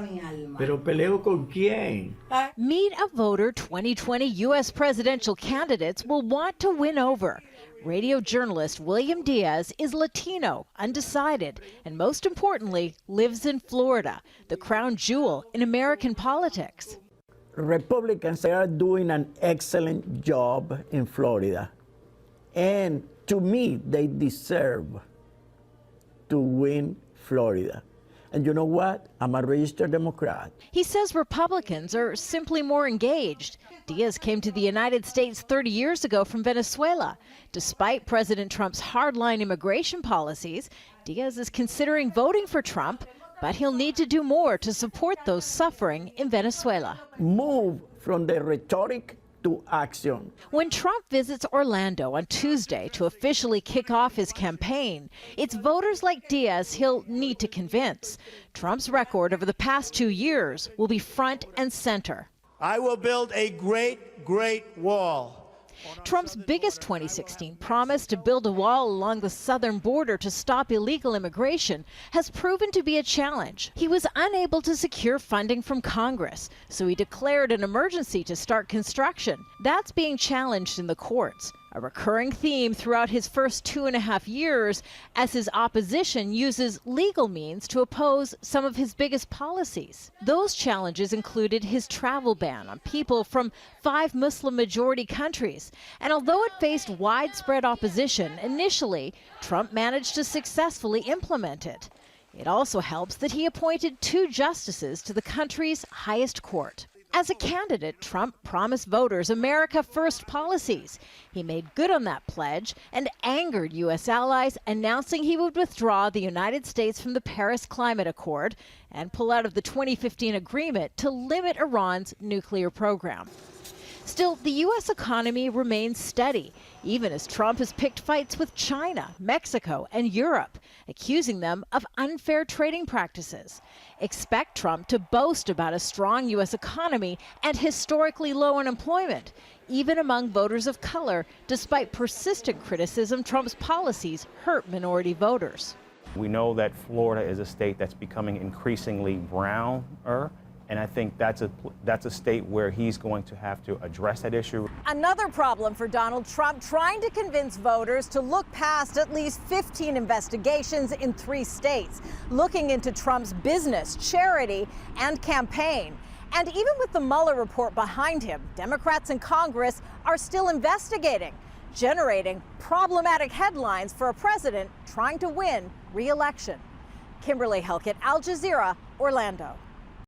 mi alma. ¿Pero peleo con quién? Meet a voter 2020 U.S. presidential candidates will want to win over. Radio journalist William DIAZ is Latino, undecided, and most importantly, lives in Florida, the crown jewel in American politics. Republicans are doing an excellent job in Florida. And to me, they deserve to win Florida. And you know what? I'm a registered Democrat. He says Republicans are simply more engaged. Diaz came to the United States 30 years ago from Venezuela. Despite President Trump's hardline immigration policies, Diaz is considering voting for Trump, but he'll need to do more to support those suffering in Venezuela. Move from the rhetoric to action. When Trump visits Orlando on Tuesday to officially kick off his campaign, it's voters like Diaz he'll need to convince. Trump's record over the past 2 years will be front and center. I will build a great, great wall. Trump's biggest 2016 promise to build a wall along the southern border to stop illegal immigration has proven to be a challenge. He was unable to secure funding from Congress, so he declared an emergency to start construction. That's being challenged in the courts, a recurring theme throughout his first 2.5 years, as his opposition uses legal means to oppose some of his biggest policies. Those challenges included his travel ban on people from 5 Muslim-majority countries. And although it faced widespread opposition initially, Trump managed to successfully implement it. It also helps that he appointed 2 justices to the country's highest court. As a candidate, Trump promised voters America First policies. He made good on that pledge and angered U.S. allies, announcing he would withdraw the United States from the Paris Climate Accord and pull out of the 2015 agreement to limit Iran's nuclear program. Still, the U.S. economy remains steady, even as Trump has picked fights with China, Mexico, and Europe, accusing them of unfair trading practices. Expect Trump to boast about a strong U.S. economy and historically low unemployment, even among voters of color, despite persistent criticism Trump's policies hurt minority voters. We know that Florida is a state that's becoming increasingly browner. And I think that's a state where he's going to have to address that issue. Another problem for Donald Trump, trying to convince voters to look past at least 15 investigations in 3 states, looking into Trump's business, charity, and campaign. And even with the Mueller report behind him, Democrats in Congress are still investigating, generating problematic headlines for a president trying to win re-election. Kimberly, Halkett, Aljazeera, Orlando.